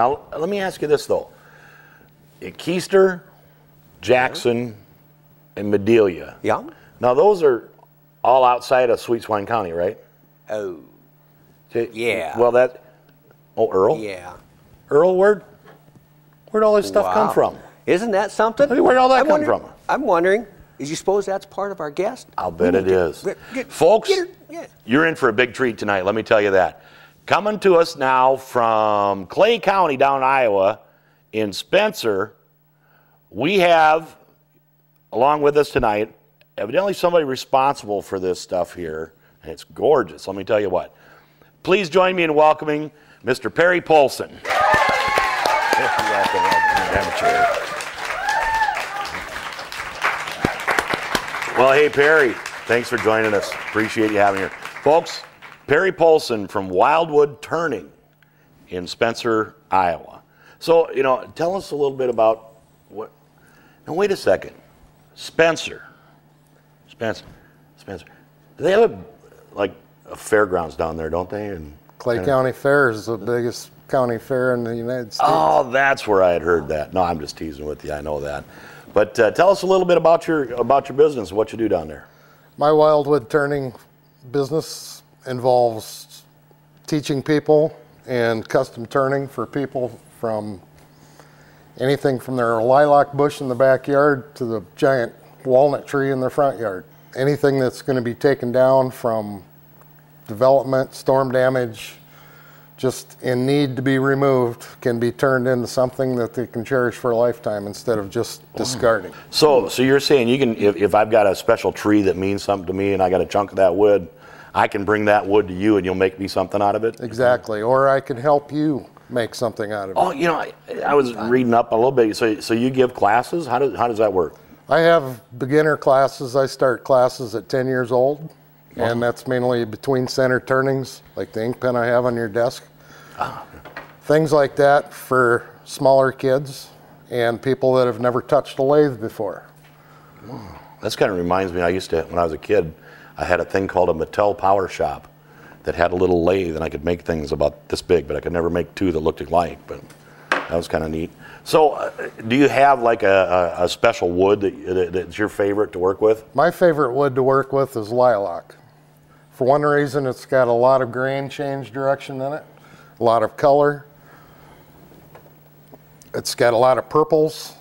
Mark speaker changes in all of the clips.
Speaker 1: Now, let me ask you this, though. Keister, Jackson, and Medelia.
Speaker 2: Yeah.
Speaker 1: Now, those are all outside of Sweet Swine County, right?
Speaker 2: Oh.
Speaker 1: Okay.
Speaker 2: Yeah.
Speaker 1: Well, Earl?
Speaker 2: Yeah.
Speaker 1: Earl, where'd all this stuff come from?
Speaker 2: Isn't that something?
Speaker 1: Where'd all that come from?
Speaker 2: I'm wondering, is you suppose that's part of our guest?
Speaker 1: I'll bet it is. Folks, you're in for a big treat tonight, let me tell you that. Coming to us now from Clay County down in Iowa, in Spencer, we have, along with us tonight, evidently somebody responsible for this stuff here, and it's gorgeous, let me tell you what. Please join me in welcoming Mr. Perry Polson. Well, hey, Perry, thanks for joining us. Appreciate you having here. Folks, Perry Polson from Wildwood Turning in Spencer, Iowa. So, tell us a little bit about what. Now, wait a second. Spencer. They have a fairgrounds down there, don't they? And
Speaker 3: Clay County Fair is the biggest county fair in the United States.
Speaker 1: Oh, that's where I had heard that. No, I'm just teasing with you. I know that. But tell us a little bit about your business, what you do down there.
Speaker 3: My Wildwood Turning business involves teaching people and custom turning for people from anything from their lilac bush in the backyard to the giant walnut tree in their front yard. Anything that's going to be taken down from development, storm damage, just in need to be removed, can be turned into something that they can cherish for a lifetime instead of just discarding.
Speaker 1: So you're saying you can, if I've got a special tree that means something to me and I got a chunk of that wood, I can bring that wood to you and you'll make me something out of it?
Speaker 3: Exactly, or I can help you make something out of it.
Speaker 1: Oh, I was reading up a little bit. So you give classes? How does that work?
Speaker 3: I have beginner classes. I start classes at 10 years old, and that's mainly between center turnings, like the ink pen I have on your desk. Things like that for smaller kids and people that have never touched a lathe before.
Speaker 1: This kind of reminds me, when I was a kid, I had a thing called a Mattel Power Shop that had a little lathe, and I could make things about this big, but I could never make two that looked alike, but that was kind of neat. So do you have like a special wood that's your favorite to work with?
Speaker 3: My favorite wood to work with is lilac. For one reason, it's got a lot of grain change direction in it, a lot of color. It's got a lot of purples.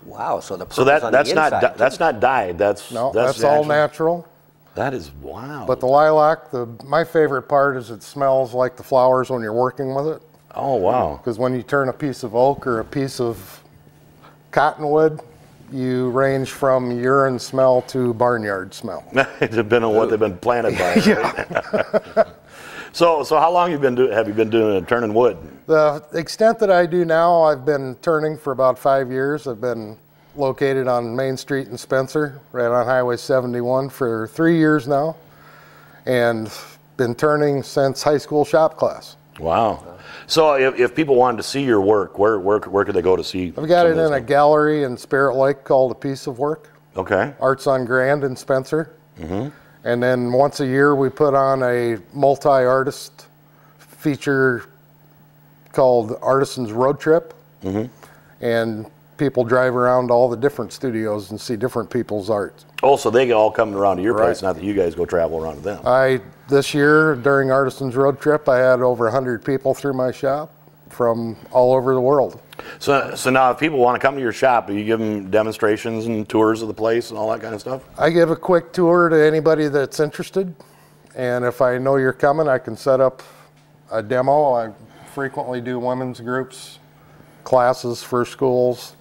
Speaker 2: Wow, so the purple's
Speaker 1: so that's
Speaker 2: on the inside,
Speaker 1: that's not dyed. That's
Speaker 3: all natural.
Speaker 1: That is wow.
Speaker 3: But the lilac, my favorite part is it smells like the flowers when you're working with it.
Speaker 1: Oh wow!
Speaker 3: Because when you turn a piece of oak or a piece of cottonwood, you range from urine smell to barnyard smell.
Speaker 1: Depending on what they've been planted by.
Speaker 3: Yeah.
Speaker 1: So how long have you been doing turning wood?
Speaker 3: The extent that I do now, I've been turning for about 5 years. I've been located on Main Street in Spencer, right on Highway 71 for 3 years now, and been turning since high school shop class.
Speaker 1: Wow. So if people wanted to see your work, where could they go to see?
Speaker 3: I've got it in a gallery in Spirit Lake called A Piece of Work.
Speaker 1: Okay.
Speaker 3: Arts on Grand in Spencer.
Speaker 1: Mm-hmm.
Speaker 3: And then once a year we put on a multi-artist feature called Artisans Road Trip. Mm-hmm. And people drive around all the different studios and see different people's art.
Speaker 1: Oh, so they all come around to your place, not that you guys go travel around to them.
Speaker 3: This year, during Artisans Road Trip, I had over 100 people through my shop from all over the world.
Speaker 1: So now if people want to come to your shop, do you give them demonstrations and tours of the place and all that kind of stuff?
Speaker 3: I give a quick tour to anybody that's interested. And if I know you're coming, I can set up a demo. I frequently do women's groups, classes for schools.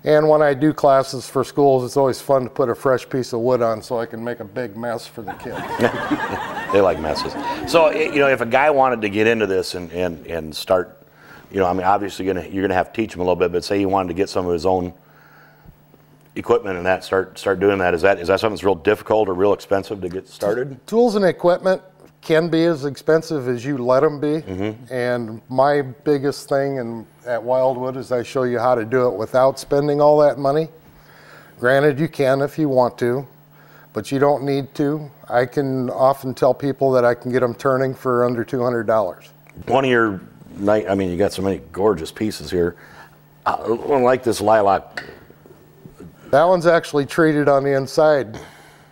Speaker 3: And when I do classes for schools, it's always fun to put a fresh piece of wood on so I can make a big mess for the kids.
Speaker 1: They like messes. So, if a guy wanted to get into this and start, obviously you're gonna have to teach him a little bit, but say he wanted to get some of his own equipment and that, start doing that, is that something that's real difficult or real expensive to get started?
Speaker 3: Tools and equipment can be as expensive as you let them be. Mm-hmm. And my biggest thing at Wildwood is I show you how to do it without spending all that money. Granted, you can if you want to, but you don't need to. I can often tell people that I can get them turning for under $200.
Speaker 1: One of your nice. I mean, you got so many gorgeous pieces here. I like this lilac.
Speaker 3: That one's actually treated on the inside,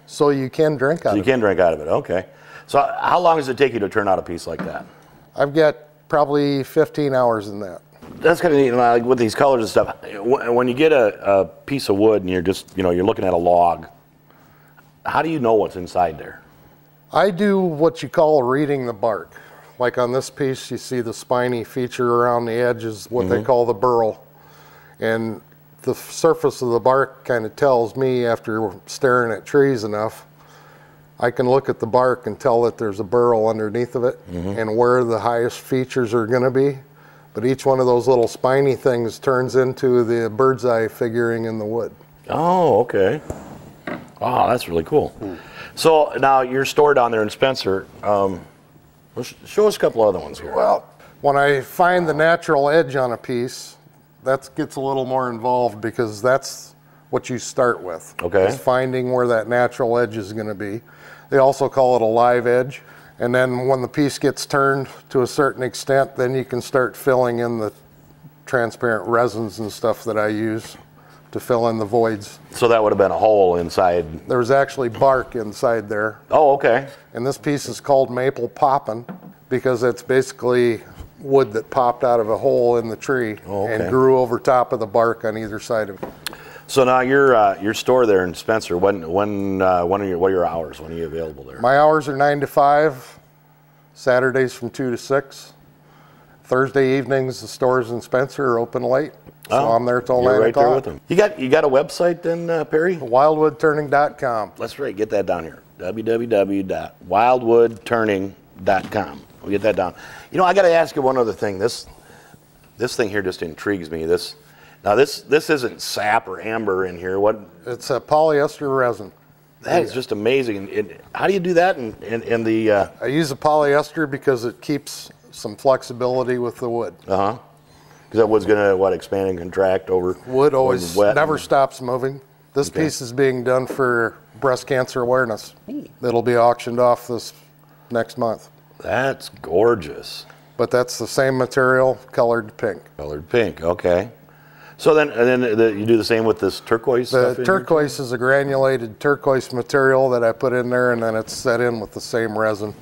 Speaker 3: so you can drink out of it.
Speaker 1: You can drink out of it, okay. So how long does it take you to turn out a piece like that?
Speaker 3: I've got probably 15 hours in that.
Speaker 1: That's kind of neat, like with these colors and stuff. When you get a piece of wood and you're just, you're looking at a log, how do you know what's inside there?
Speaker 3: I do what you call reading the bark. Like on this piece, you see the spiny feature around the edge is what they call the burl. And the surface of the bark kind of tells me, after staring at trees enough, I can look at the bark and tell that there's a burl underneath of it and where the highest features are going to be. But each one of those little spiny things turns into the bird's eye figuring in the wood.
Speaker 1: Oh, okay. Wow, that's really cool. So now your store down there in Spencer, show us a couple other ones here.
Speaker 3: Well, when I find the natural edge on a piece, that gets a little more involved because that's what you start with.
Speaker 1: Okay.
Speaker 3: Is finding where that natural edge is going to be. They also call it a live edge. And then when the piece gets turned to a certain extent, then you can start filling in the transparent resins and stuff that I use to fill in the voids.
Speaker 1: So that would have been a hole inside.
Speaker 3: There's actually bark inside there.
Speaker 1: Oh, okay.
Speaker 3: And this piece is called maple poppin' because it's basically wood that popped out of a hole in the tree and grew over top of the bark on either side of it.
Speaker 1: So now your store there in Spencer, what are your hours? When are you available there?
Speaker 3: My hours are 9 to 5, Saturdays from 2 to 6. Thursday evenings, the stores in Spencer are open late, so I'm there till 9
Speaker 1: right
Speaker 3: o'clock.
Speaker 1: there with them. You got a website then, Perry?
Speaker 3: Wildwoodturning.com.
Speaker 1: That's right. Get that down here. www.wildwoodturning.com. We'll get that down. I got to ask you one other thing. This thing here just intrigues me. This isn't sap or amber in here. What?
Speaker 3: It's a polyester resin.
Speaker 1: That is just amazing. How do you do that in the?
Speaker 3: I use a polyester because it keeps some flexibility with the wood.
Speaker 1: Because that wood's gonna expand and contract over.
Speaker 3: Wood always
Speaker 1: wet
Speaker 3: never stops moving. This piece is being done for breast cancer awareness. It'll be auctioned off this next month.
Speaker 1: That's gorgeous.
Speaker 3: But that's the same material, colored pink.
Speaker 1: Colored pink. Okay. So then you do the same with this turquoise stuff?
Speaker 3: The turquoise is a granulated turquoise material that I put in there, and then it's set in with the same resin.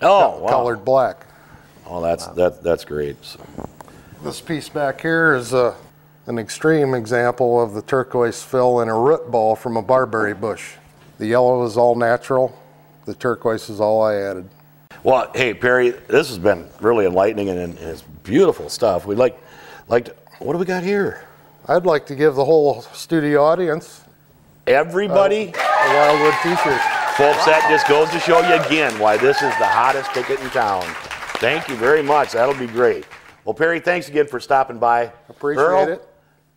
Speaker 1: Oh, wow.
Speaker 3: Colored black.
Speaker 1: Oh, that's great. So.
Speaker 3: This piece back here is an extreme example of the turquoise fill in a root ball from a barberry bush. The yellow is all natural. The turquoise is all I added.
Speaker 1: Well, hey, Perry, this has been really enlightening, and it's beautiful stuff. We'd like to, what do we got here?
Speaker 3: I'd like to give the whole studio audience
Speaker 1: everybody
Speaker 3: a Wildwood t-shirt.
Speaker 1: Folks, that just goes to show you again why this is the hottest ticket in town. Thank you very much. That'll be great. Well, Perry, thanks again for stopping by.
Speaker 3: Appreciate it.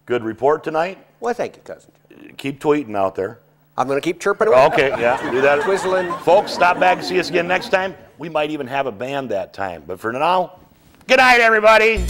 Speaker 1: Good report tonight.
Speaker 2: Well, thank you, cousin.
Speaker 1: Keep tweeting out there.
Speaker 2: I'm going to keep chirping away.
Speaker 1: Okay, yeah, do that.
Speaker 2: Twizzling.
Speaker 1: Folks, stop back and see us again next time. We might even have a band that time. But for now, good night, everybody.